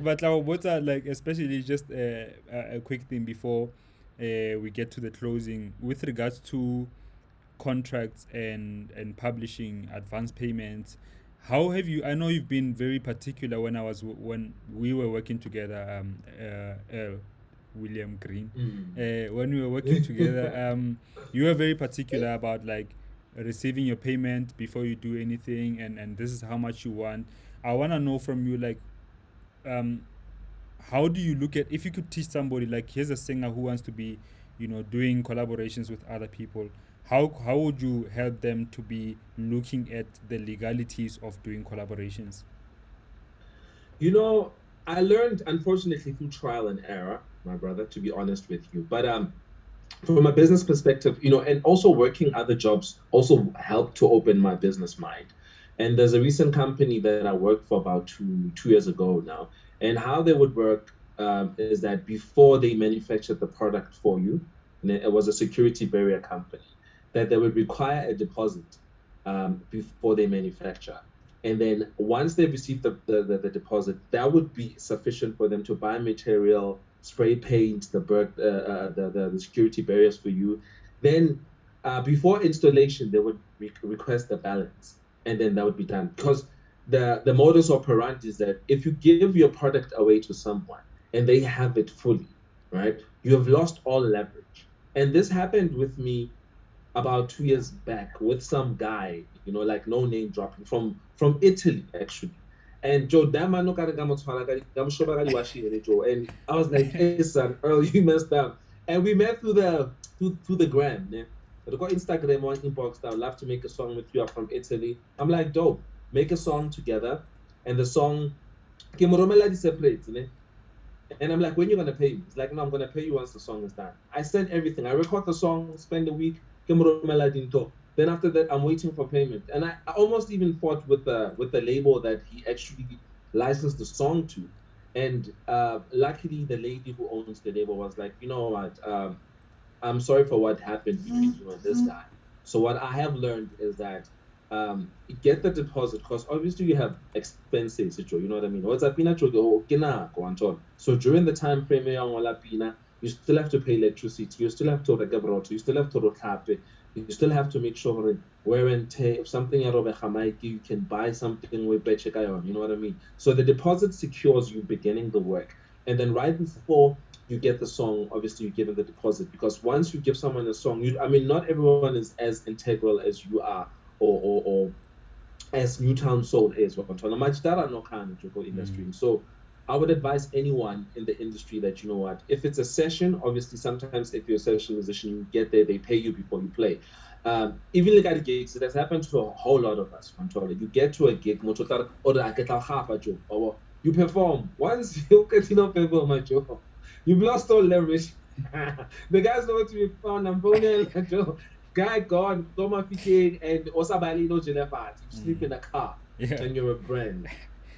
but what's like especially just a quick thing before we get to the closing with regards to contracts and publishing advance payments. How have you? I know you've been very particular when we were working together. William Green. Mm. When we were working together, you were very particular about like receiving your payment before you do anything, and this is how much you want. I want to know from you, like, um, how do you look at, if you could teach somebody, like, here's a singer who wants to be, doing collaborations with other people, how would you help them to be looking at the legalities of doing collaborations? You know, I learned unfortunately through trial and error, my brother, to be honest with you. But from a business perspective, and also working other jobs also helped to open my business mind. And there's a recent company that I worked for about two years ago now. And how they would work is that before they manufactured the product for you, and it was a security barrier company, that they would require a deposit before they manufacture. And then once they've received the deposit, that would be sufficient for them to buy material, spray paint, the security barriers for you. Then before installation, they would request the balance, and then that would be done. Because the modus operandi is that if you give your product away to someone and they have it fully, right, you have lost all leverage. And this happened with me about 2 years back with some guy, like no name dropping from Italy actually. And Joe Damano Joe. And I was like, hey son, Earl, you messed up. And we met through the gram, ne? I got Instagram on inbox that I would love to make a song with you. I'm from Italy. I'm like, dope, make a song together. And the song, separate, ne? And I'm like, when you gonna pay me? It's like, no, I'm gonna pay you once the song is done. I send everything. I record the song, spend a week, then after that, I'm waiting for payment. And I almost even fought with the label that he actually licensed the song to. And luckily the lady who owns the label was like, you know what, I'm sorry for what happened between you and this guy. So what I have learned is that get the deposit because obviously you have expenses, you know what I mean? So during the time frame, you still have to pay electricity, you still have to you still have to cafe, you still have to make sure wear and tear. If something you can buy something with you know what I mean? So the deposit secures you beginning the work. And then right before you get the song, obviously you give them the deposit because once you give someone a song, I mean, not everyone is as integral as you are or as Newtown Soul is. Mm. Industry. So I would advise anyone in the industry that, you know what, if it's a session, obviously sometimes if you're a session musician, you get there, they pay you before you play. Even like at gigs, it has happened to a whole lot of us. You get to a gig, or you perform. Once you continue perform, you've lost all leverage. The guy's nowhere to be found. I'm phoning Joe. Guy gone, Toma Fike, and Osabali no Jennifer. You sleep Mm. in a car Yeah. and you're a brand.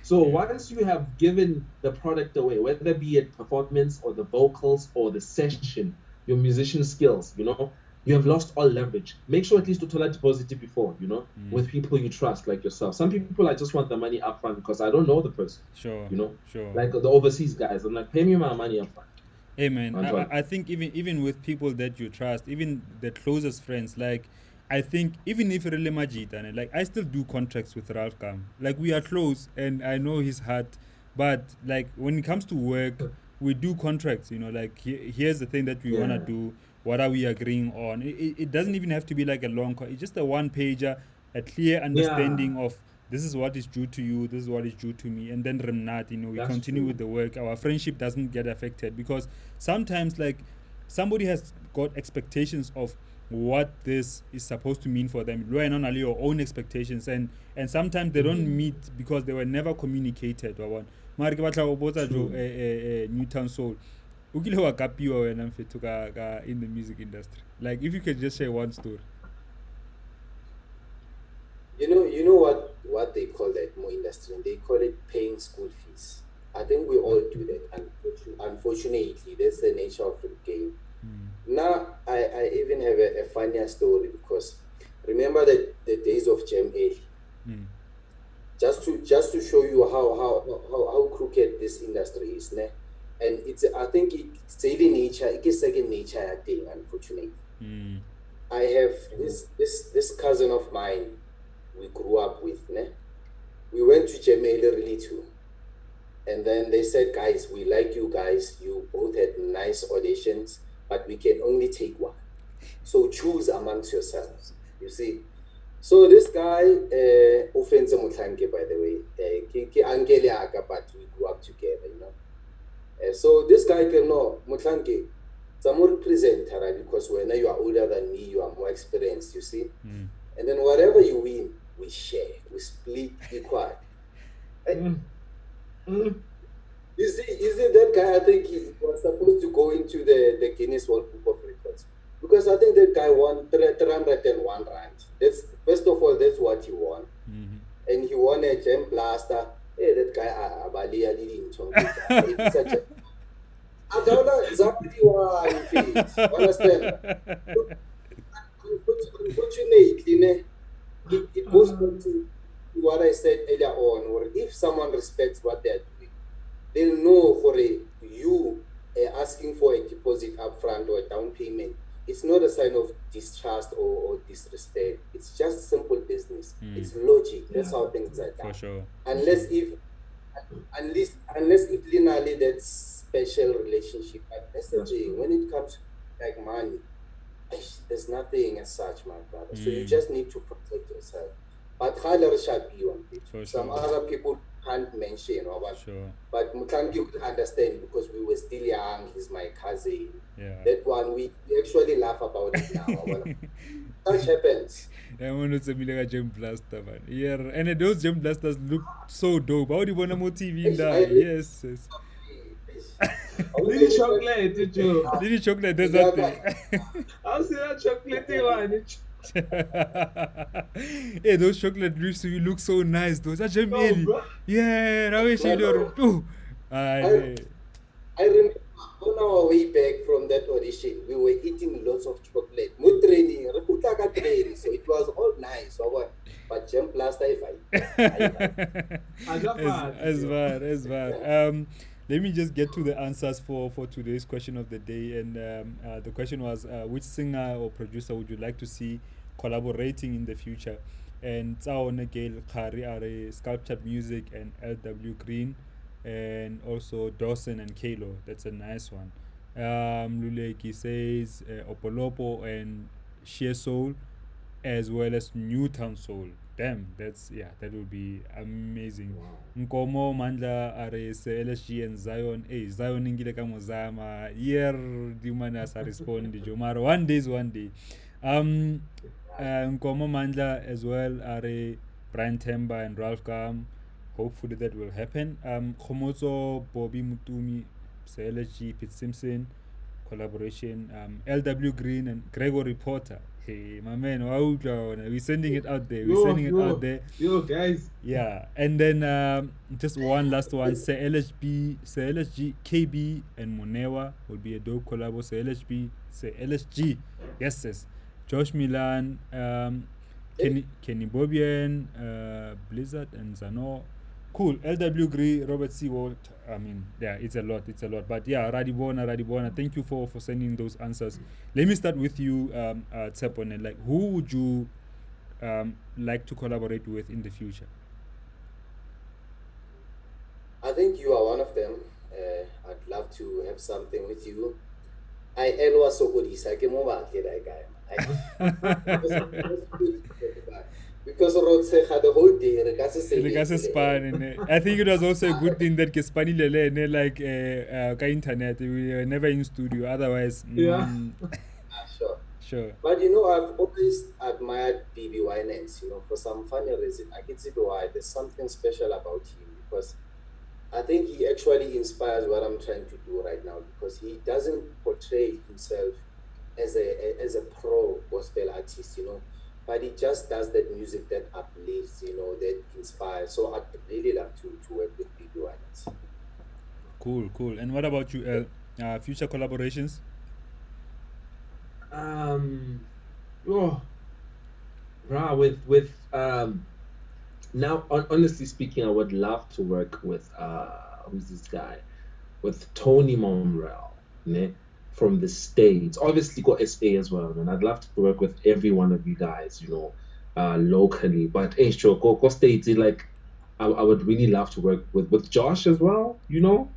So Yeah. once you have given the product away, whether be it performance or the vocals or the session, your musician skills, you have lost all leverage. Make sure at least to tell that deposit before, Mm. with people you trust, like yourself. Some people I just want the money upfront because I don't know the person, Sure. you know, Sure. like the overseas guys. I'm like, pay me my money upfront. Hey man, Antoine. I think even with people that you trust, even the closest friends, like I think even if really Majid, like I still do contracts with Ralph Kam. Like we are close and I know his heart, but like when it comes to work, we do contracts, like here's the thing that we wanna Yeah, do, what are we agreeing on? It doesn't even have to be like a long it's just a one pager, a clear yeah, understanding of this is what is due to you, this is what is due to me, and then Remnat, we that's continue with true. the work. Our friendship doesn't get affected because sometimes like somebody has got expectations of what this is supposed to mean for them. Relying on your own expectations and sometimes they don't Mm, meet because they were never communicated. Mara ke batla go botsa jo true. Newtown Soul. O kile wa kapiwa wena mfetho in the music industry. Like if you could just share one story. You know what they call that more industry? They call it paying school fees. I think we all do that. Unfortunately, that's the nature of the game. Mm. Now, I even have a funnier story because remember the days of Gem A. Mm. Just to show you how crooked this industry is, ne? And I think it's even nature, it's second nature I think, unfortunately. Mm. I have this cousin of mine we grew up with, ne? We went to Jamaica really too. And then they said, guys, we like you guys. You both had nice auditions, but we can only take one. So choose amongst yourselves. You see. So this guy, Offense Mutlanke, by the way, ke uncle yaka, but we grew up together, you know. So this guy can know Mutlanke. Some more presenter, right? Because when you are older than me, you are more experienced, you see. And then whatever you win, we share, we split equal. You see that guy, I think he was supposed to go into the Guinness World Book of Records. Because I think that guy won 301 rand. That's first of all, that's what he won. And he won a gem blaster. Hey, that guy Abalia didn't it's such a I don't know exactly why he feels. Understand? Unfortunately, it goes back to what I said earlier on, or if someone respects what they're doing, they'll know for you asking for a deposit upfront or a down payment. It's not a sign of distrust or disrespect. It's just simple business. It's logic. That's how things are done. For sure. Unless if linearly that's special relationship. But that's the thing. When it comes to like money, there's nothing as such, my brother. So you just need to protect yourself. But some other people can't mention or what. Sure. But Mutlangi would understand because we were still young. He's my cousin. Yeah. That one we actually laugh about it now. Such happens. That one was a million gem blaster, man. Yeah, and those gem blasters look so dope. How do you want more TV in that? Yes. Little chocolate, did you? Little chocolate, there's that thing. I'll say that chocolate one. Hey, those chocolate drinks look so nice. Those are gem yeah, I wish I remember on our way back from that audition, we were eating lots of chocolate. So it was all nice. But gem blaster, as bad. Let me just get to the answers for today's question of the day. And the question was, which singer or producer would you like to see collaborating in the future? And Tsaone Gail Khari are Sculptured Music and LW Green, and also Dawson and Kalo. That's a nice one. Luleki says Opolopo and Sheer Soul, as well as Newtown Soul. Damn, that would be amazing. Nkomo Mandla are Sir LSG and Zion. Hey, Zion ingile kama zama. Year dimana sa respond Jomaro. One day is one day. Nkomo Mandla as well are Brian Temba and Ralph Gam. Hopefully that will happen. Khomozo, Bobby Mutumi, Sir LSG, Pete Simpson collaboration. LW Green and Gregory Porter. Hey, my man, we're sending it out there. Out there. Yo, guys. Yeah, and then just one last one. Sir LSG, KB, and Monewa will be a dope collabo. Sir LSG, yes. Josh Milan, Kenny Bobian, Blizzard, and Zano. Cool. LW Green, Robert Seawalt. I mean, yeah, it's a lot. But yeah, Radibona, thank you for sending those answers. Let me start with you, Tsepone. Like, who would you like to collaborate with in the future? I think you are one of them. I'd love to have something with you. I always so good. I can move out here, that guy. Because the whole day, I think it was also a good thing that Kespani Lele, like internet, we were never in studio. Otherwise, sure. But I've always admired BB Winans. For some funny reason, I can see why there's something special about him, because I think he actually inspires what I'm trying to do right now, because he doesn't portray himself as a pro gospel artist, but he just does that music that uplifts, that inspires. So I'd really love to work with BB Winans. Cool. And what about you, future collaborations? With now, honestly speaking, I would love to work with who's this guy? With Tony Monreal, from the States. Obviously got SA as well, and I'd love to work with every one of you guys, locally. But sure, go States, like I would really love to work with Josh as well, you know.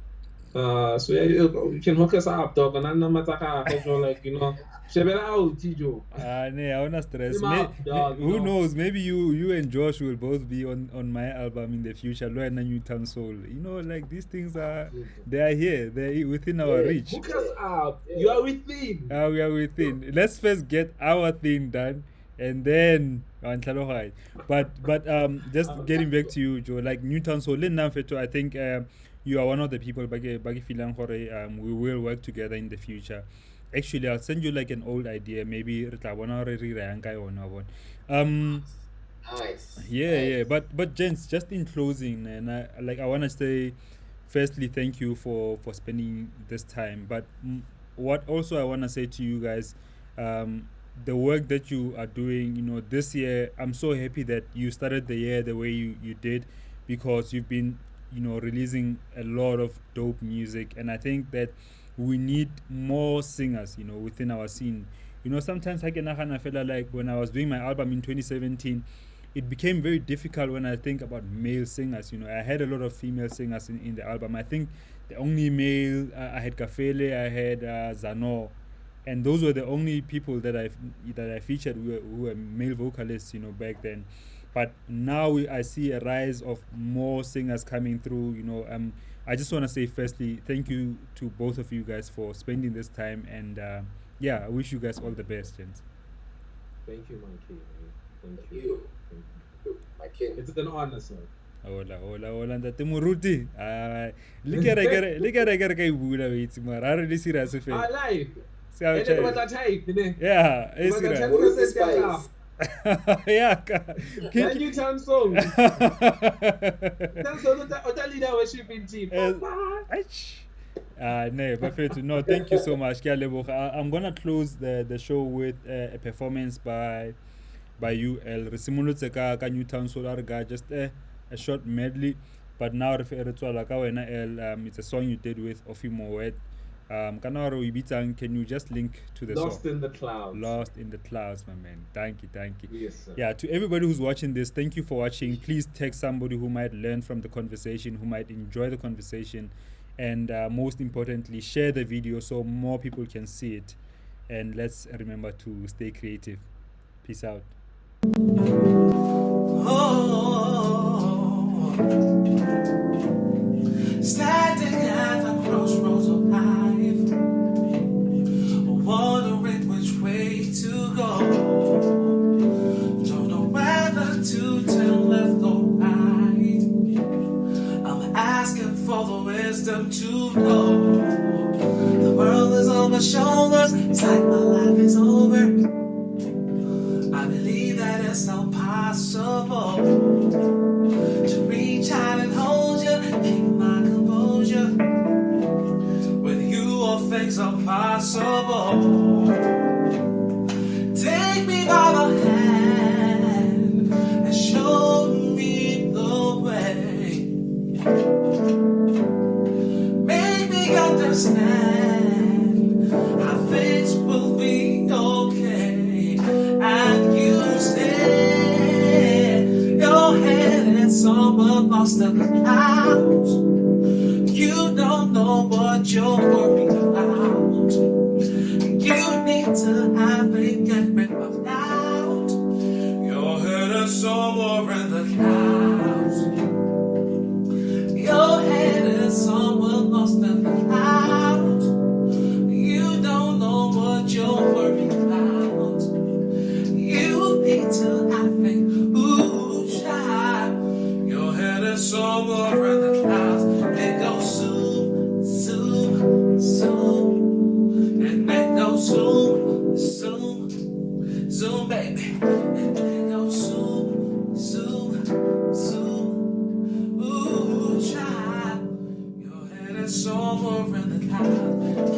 So yeah, you can hook us up, dog. And I'm not like, you know, shebela out, Tijo. I wanna Hit stress. him up, dog, you Who know. knows? Maybe you and Josh will both be on my album in the future. Lo and NUTOWN Soul. You know, like these things are they are here. They're within our Yeah, reach. Hook us up. You yeah. are within. We are within. Let's first get our thing done, and then just getting back to you, Joe. Like NUTOWN Soul, I think you are one of the people. We will work together in the future. Actually, I'll send you like an old idea. Maybe re tla bona hore re rayang ka yona, bona. Um, Nice, yeah. nice. But gents, just in closing, and I want to say, firstly, thank you for spending this time. But what also I want to say to you guys, um, the work that you are doing, this year, I'm so happy that you started the year the way you did, because you've been, releasing a lot of dope music, and I think that we need more singers, within our scene. Sometimes I can feel like when I was doing my album in 2017, it became very difficult when I think about male singers. I had a lot of female singers in the album. I think the only male, I had Kafele, I had Zano, and those were the only people that I featured who were male vocalists, back then. But now I see a rise of more singers coming through. I just want to say firstly, thank you to both of you guys for spending this time, and I wish you guys all the best, gents. Thank you, my king. Thank you. You, Thank you, my king. you. It's an honor, sir. Hola, ntate Moruti. Le kere ka e bula witse mara a re le serious fe. I like. Se a And tjha- it was a type, ne? Yeah, It e was a serious. What is 10% this spice? Yeah, Then you turn song. Turn song, the leader worship in team. No, perfect. No, thank you so much. I'm gonna close the show with a performance by UL. Re simolotse ka NUTOWN Solar Ga, just a short medley. But now re tswala ka wena L, it's a song you did with Ofimo Wet. Kana re o ibitsang, can you just link to the Lost song? in the clouds. Lost in the Clouds, my man. Thank you. Yes, sir. Yeah, to everybody who's watching this, thank you for watching. Please text somebody who might learn from the conversation, who might enjoy the conversation, and most importantly, share the video so more people can see it. And let's remember to stay creative. Peace out. Standing at the crossroads of life, wondering which way to go. Don't know whether to turn left or right. I'm asking for the wisdom to know. The world is on my shoulders, it's like my life is over. I believe that it's not possible to reach out and hold you, keep my composure. With you, all things are possible. Take me by the hand and show me the way. Make me understand how things will be okay. And you stay, your head and somewhere lost in the clouds. You don't know what you're worried about. You need to have a get rid of doubt. Your head is somewhere in the clouds. Your head is somewhere lost in the clouds. You don't know what you're worried about. You need to have a child. Your head is somewhere in the clouds. It goes zoom, zoom, zoom. And it goes zoom, zoom, zoom, baby. And it goes zoom, zoom, zoom. Ooh, child. Your head is somewhere in the clouds.